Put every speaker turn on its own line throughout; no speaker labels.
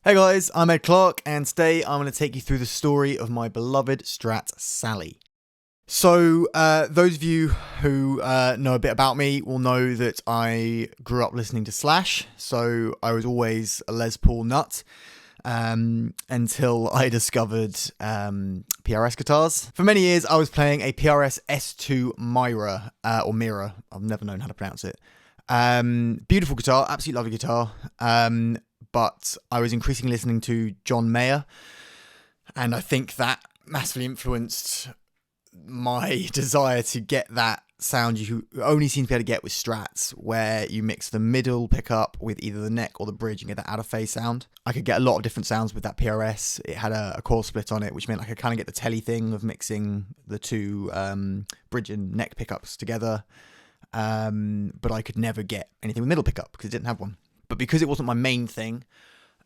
Hey guys, I'm Clarke, and today I'm going to take you through the story of my beloved Strat Sally. So, those of you who know a bit about me will know that I grew up listening to Slash, so I was always a Les Paul nut until I discovered PRS guitars. For many years, I was playing a PRS S2 Myra, or Mira, I've never known how to pronounce it. Beautiful guitar, absolutely lovely guitar. But I was increasingly listening to John Mayer, and I think that massively influenced my desire to get that sound you only seem to be able to get with Strats, where you mix the middle pickup with either the neck or the bridge and get that out of phase sound. I could get a lot of different sounds with that PRS. It had a coil split on it, which meant I could kind of get the telly thing of mixing the two bridge and neck pickups together. But I could never get anything with middle pickup because it didn't have one. But because it wasn't my main thing,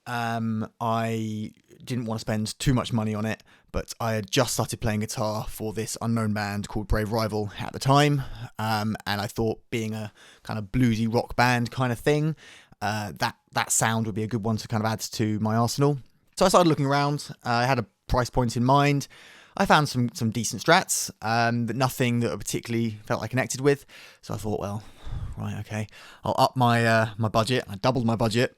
I didn't want to spend too much money on it. But I had just started playing guitar for this unknown band called Brave Rival at the time. And I thought, being a kind of bluesy rock band kind of thing, that sound would be a good one to kind of add to my arsenal. So I started looking around. I had a price point in mind. I found some decent Strats, but nothing that I particularly felt I connected with. So I thought, well, right, okay, I'll up my my budget. I doubled my budget,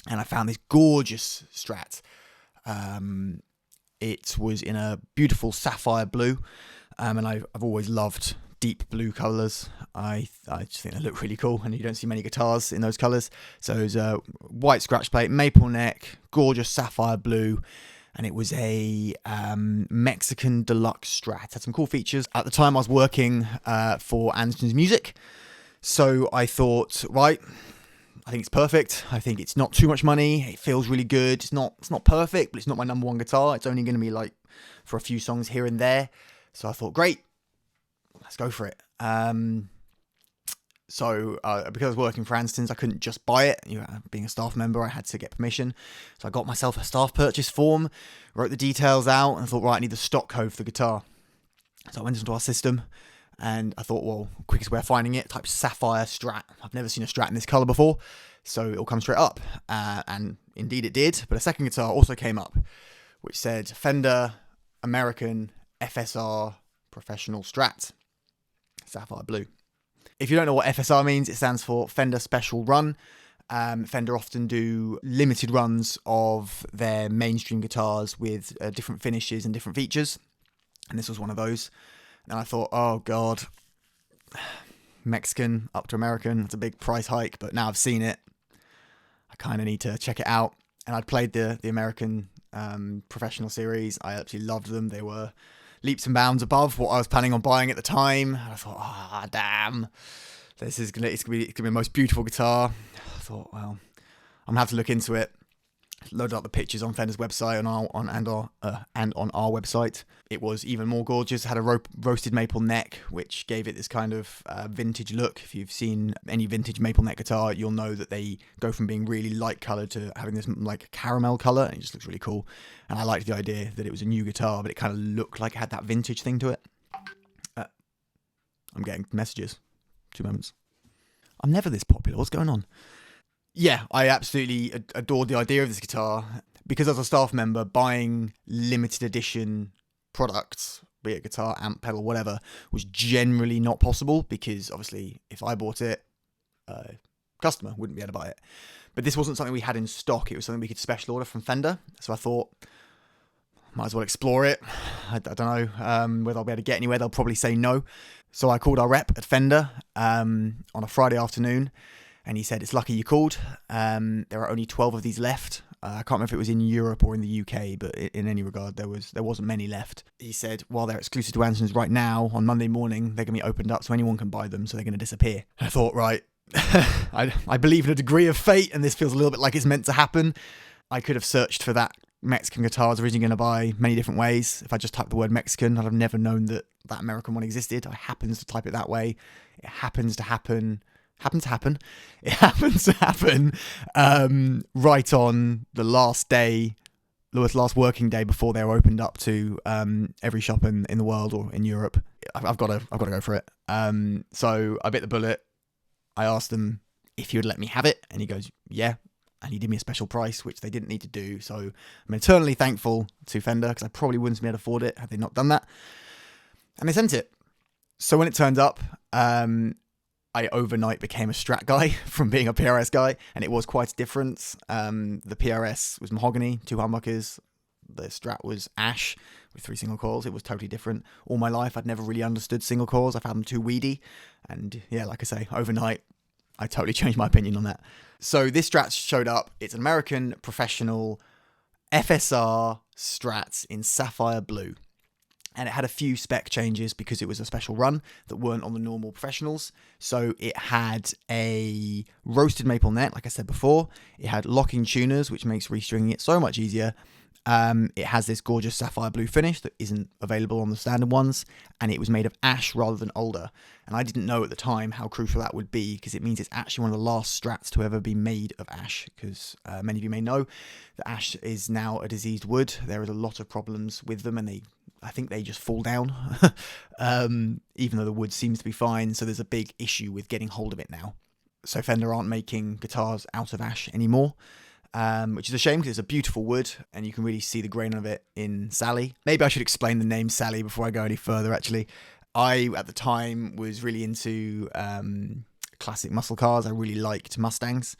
and I found this gorgeous Strat. It was in a beautiful sapphire blue, and I've always loved deep blue colours. I just think they look really cool, and you don't see many guitars in those colours. So it was a white scratch plate, maple neck, gorgeous sapphire blue. And it was a Mexican deluxe Strat. Had some cool features. At the time, I was working for Anderton's Music. So I thought, right, I think it's perfect. I think it's not too much money. It feels really good. It's not perfect, but it's not my number one guitar. It's only going to be like for a few songs here and there. So I thought, great, let's go for it. So because I was working for Anderton's, I couldn't just buy it. Being a staff member, I had to get permission. So I got myself a staff purchase form, wrote the details out, and thought, right, I need the stock code for the guitar. So I went into our system, and I thought, well, quickest way of finding it, type Sapphire Strat. I've never seen a Strat in this colour before, so it'll come straight up. And indeed it did, but a second guitar also came up, which said Fender American FSR Professional Strat, Sapphire Blue. If you don't know what FSR means, it stands for Fender Special Run. Fender often do limited runs of their mainstream guitars with different finishes and different features. And this was one of those. And I thought, oh God, Mexican up to American. It's a big price hike, but now I've seen it, I kind of need to check it out. And I'd played the American Professional series. I absolutely loved them. They were leaps and bounds above what I was planning on buying at the time. And I thought, damn, it's gonna be the most beautiful guitar. I thought, well, I'm gonna have to look into it. Loaded up the pictures on Fender's website and on our website. It was even more gorgeous. It had a roasted maple neck, which gave it this kind of vintage look. If you've seen any vintage maple neck guitar, you'll know that they go from being really light coloured to having this like caramel colour, and it just looks really cool. And I liked the idea that it was a new guitar, but it kind of looked like it had that vintage thing to it. I'm getting messages. 2 moments. I'm never this popular. What's going on? Yeah, I absolutely adored the idea of this guitar, because as a staff member, buying limited edition products, be it guitar, amp, pedal, whatever, was generally not possible, because obviously if I bought it, a customer wouldn't be able to buy it. But this wasn't something we had in stock. It was something we could special order from Fender. So I thought, might as well explore it. I don't know whether I'll be able to get anywhere. They'll probably say no. So I called our rep at Fender on a Friday afternoon, and he said, it's lucky you called. There are only 12 of these left. I can't remember if it was in Europe or in the UK, but in any regard, there wasn't many left. He said, while they're exclusive to Anderton's right now, on Monday morning, they're going to be opened up so anyone can buy them, so they're going to disappear. And I thought, right, I believe in a degree of fate, and this feels a little bit like it's meant to happen. I could have searched for that Mexican guitar I was originally going to buy many different ways. If I just typed the word Mexican, I'd have never known that American one existed. I happened to type it that way. It happens to happen. It happens to happen right on the last day, the last working day before they were opened up to every shop in the world or in Europe. I've got to go for it. So I bit the bullet. I asked them if he would let me have it, and he goes, yeah. and he did me a special price, which they didn't need to do. So I'm eternally thankful to Fender, because I probably wouldn't have been able to afford it had they not done that. And they sent it. So when it turned up, I overnight became a Strat guy from being a PRS guy, and it was quite a difference. The PRS was mahogany, 2 humbuckers. The Strat was ash with 3 single coils. It was totally different. All my life, I'd never really understood single coils. I found them too weedy. And yeah, like I say, overnight, I totally changed my opinion on that. So this Strat showed up. It's an American professional FSR Strat in sapphire blue. And it had a few spec changes because it was a special run that weren't on the normal professionals. So it had a roasted maple neck, like I said before. It had locking tuners, which makes restringing it so much easier. It has this gorgeous sapphire blue finish that isn't available on the standard ones, and it was made of ash rather than alder. And I didn't know at the time how crucial that would be, because it means it's actually one of the last Strats to ever be made of ash, because many of you may know that ash is now a diseased wood. There is a lot of problems with them, and I think they just fall down, even though the wood seems to be fine. So there's a big issue with getting hold of it now. So Fender aren't making guitars out of ash anymore, which is a shame, because it's a beautiful wood and you can really see the grain of it in Sally. Maybe I should explain the name Sally before I go any further, actually. I, at the time, was really into classic muscle cars. I really liked Mustangs,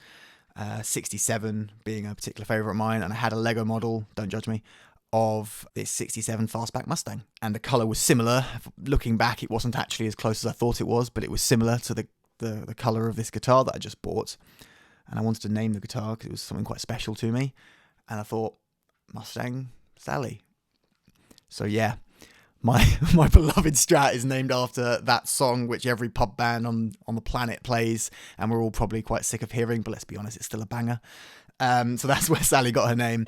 67 being a particular favourite of mine, and I had a Lego model, don't judge me, of this 67 fastback Mustang, and the colour was similar. Looking back, it wasn't actually as close as I thought it was, but it was similar to the colour of this guitar that I just bought. And I wanted to name the guitar because it was something quite special to me, and I thought, Mustang Sally. So yeah, my beloved Strat is named after that song, which every pub band on the planet plays, and we're all probably quite sick of hearing, but let's be honest, it's still a banger. So that's where Sally got her name.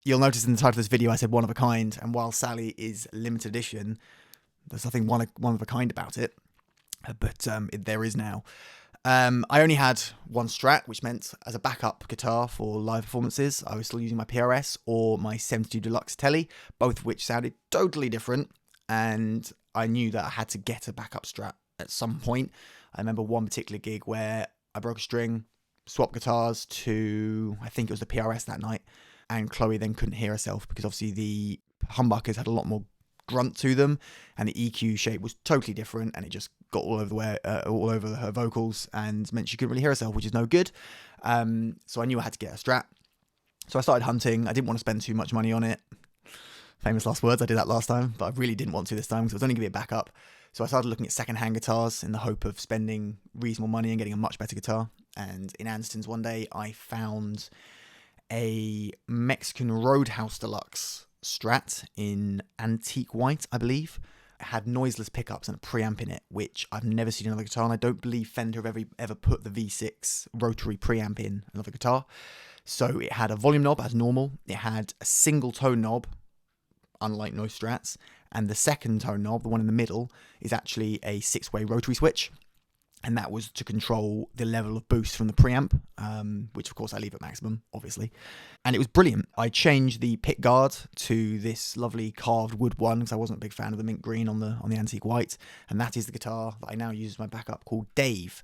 You'll notice in the title of this video I said one of a kind, and while Sally is limited edition, there's nothing one of a kind about it, but there is now. I only had one Strat, which meant as a backup guitar for live performances, I was still using my PRS or my 72 Deluxe Telly, both of which sounded totally different, and I knew that I had to get a backup Strat at some point. I remember one particular gig where I broke a string, swapped guitars to, I think it was the PRS that night, and Chloe then couldn't hear herself because obviously the humbuckers had a lot more grunt to them, and the EQ shape was totally different, and it just got all over her vocals and meant she couldn't really hear herself, which is no good. So I knew I had to get a Strat. So I started hunting. I didn't want to spend too much money on it. Famous last words. I did that last time, but I really didn't want to this time because it was only going to be a backup. So I started looking at second-hand guitars in the hope of spending reasonable money and getting a much better guitar. And in Anston's one day, I found a Mexican Roadhouse Deluxe Strat in antique white, I believe. It had noiseless pickups and a preamp in it, which I've never seen another guitar, and I don't believe Fender have ever put the V6 rotary preamp in another guitar. So it had a volume knob as normal. It had a single tone knob, unlike most Strats, and the second tone knob, the one in the middle, is actually a 6-way rotary switch. And that was to control the level of boost from the preamp, which of course I leave at maximum, obviously. And it was brilliant. I changed the pick guard to this lovely carved wood one because I wasn't a big fan of the mint green on the antique white. And that is the guitar that I now use as my backup, called Dave.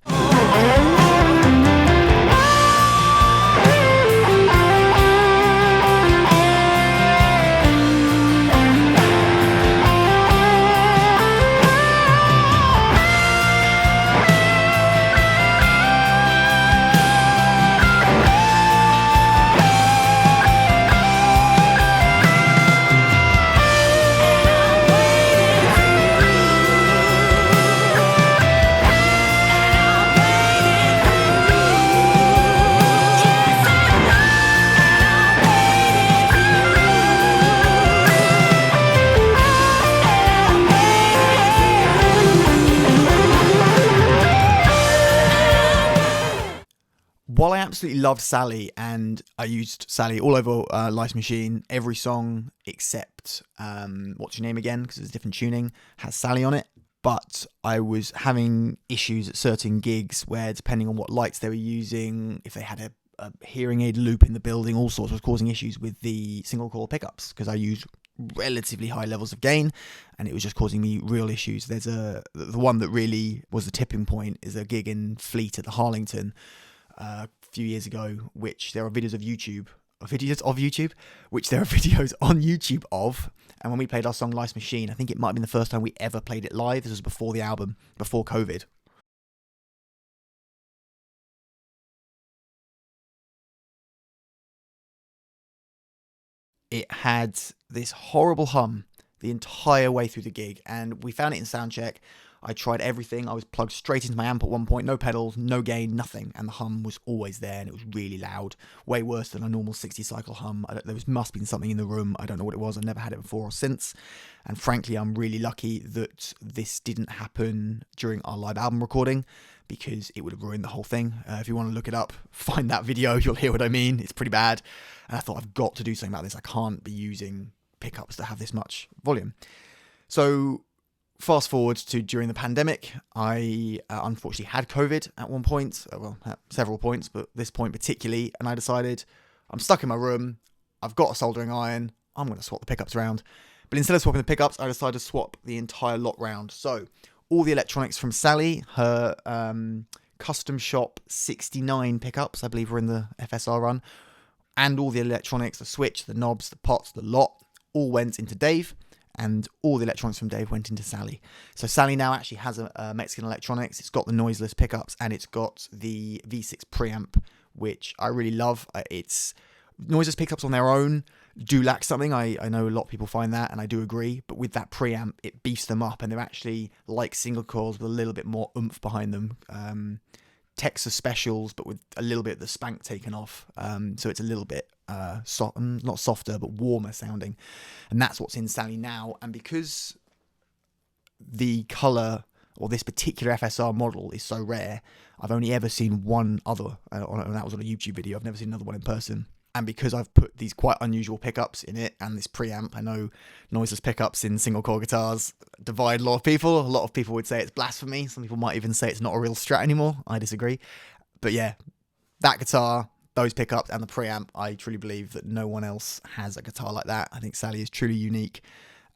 absolutely loved Sally, and I used Sally all over Life's Machine. Every song except What's Your Name Again, because it's a different tuning, has Sally on it. But I was having issues at certain gigs where, depending on what lights they were using, if they had a hearing aid loop in the building, all sorts, was causing issues with the single coil pickups, because I used relatively high levels of gain, and it was just causing me real issues. There's the one that really was the tipping point is a gig in Fleet at the Harlington a few years ago, which there are videos which there are videos on YouTube of. And when we played our song Life's Machine, I think it might have been the first time we ever played it live. This was before the album, before COVID. It had this horrible hum the entire way through the gig, and we found it in soundcheck. I tried everything. I was plugged straight into my amp at one point, no pedals, no gain, nothing, and the hum was always there, and it was really loud, way worse than a normal 60 cycle hum. There must have been something in the room. I don't know what it was. I've never had it before or since, and frankly, I'm really lucky that this didn't happen during our live album recording, because it would have ruined the whole thing. If you want to look it up, find that video, you'll hear what I mean. It's pretty bad, and I thought, I've got to do something about this. I can't be using pickups that have this much volume. So fast forward to during the pandemic, I unfortunately had COVID at one point, well, at several points, but this point particularly, and I decided, I'm stuck in my room, I've got a soldering iron, I'm going to swap the pickups around. But instead of swapping the pickups, I decided to swap the entire lot round. So all the electronics from Sally, her custom shop 69 pickups, I believe were in the FSR run, and all the electronics, the switch, the knobs, the pots, the lot, all went into Dave, and all the electronics from Dave went into Sally. So Sally now actually has a Mexican electronics. It's got the noiseless pickups, and it's got the V6 preamp, which I really love. It's noiseless pickups on their own do lack something. I know a lot of people find that, and I do agree. But with that preamp, it beefs them up, and they're actually like single coils with a little bit more oomph behind them. Texas specials, but with a little bit of the spank taken off. So it's a little bit not softer, but warmer sounding. And that's what's in Sally now. And because the color, or this particular FSR model, is so rare, I've only ever seen one other, and that was on a YouTube video. I've never seen another one in person. And because I've put these quite unusual pickups in it and this preamp, I know noiseless pickups in single coil guitars divide a lot of people. A lot of people would say it's blasphemy. Some people might even say it's not a real Strat anymore. I disagree. But yeah, that guitar, those pickups, and the preamp, I truly believe that no one else has a guitar like that. I think Sally is truly unique.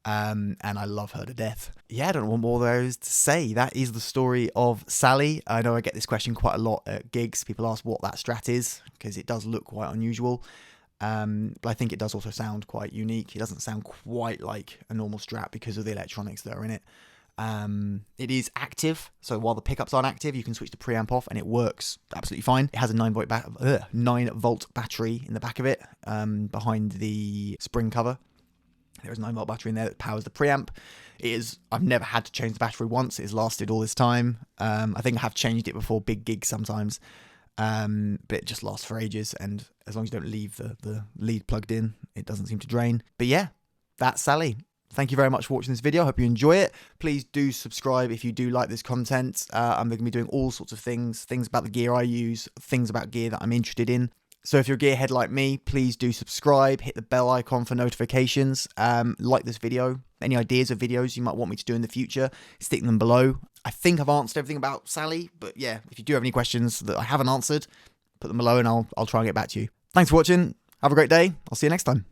And I love her to death. Yeah, I don't know what more there is to say. That is the story of Sally. I know I get this question quite a lot at gigs. People ask what that Strat is, because it does look quite unusual. But I think it does also sound quite unique. It doesn't sound quite like a normal Strat because of the electronics that are in it. It is active, so while the pickups aren't active, you can switch the preamp off and it works absolutely fine. It has a 9-volt battery in the back of it, behind the spring cover. There is a 9-volt battery in there that powers the preamp. I've never had to change the battery once. It has lasted all this time. I think I have changed it before big gigs sometimes, but it just lasts for ages. And as long as you don't leave the lead plugged in, it doesn't seem to drain. But yeah, that's Sally. Thank you very much for watching this video. I hope you enjoy it. Please do subscribe if you do like this content. I'm going to be doing all sorts of things about the gear I use, things about gear that I'm interested in. So if you're a gearhead like me, please do subscribe, hit the bell icon for notifications, like this video. Any ideas of videos you might want me to do in the future, stick them below. I think I've answered everything about Sally, but yeah, if you do have any questions that I haven't answered, put them below and I'll try and get back to you. Thanks for watching. Have a great day. I'll see you next time.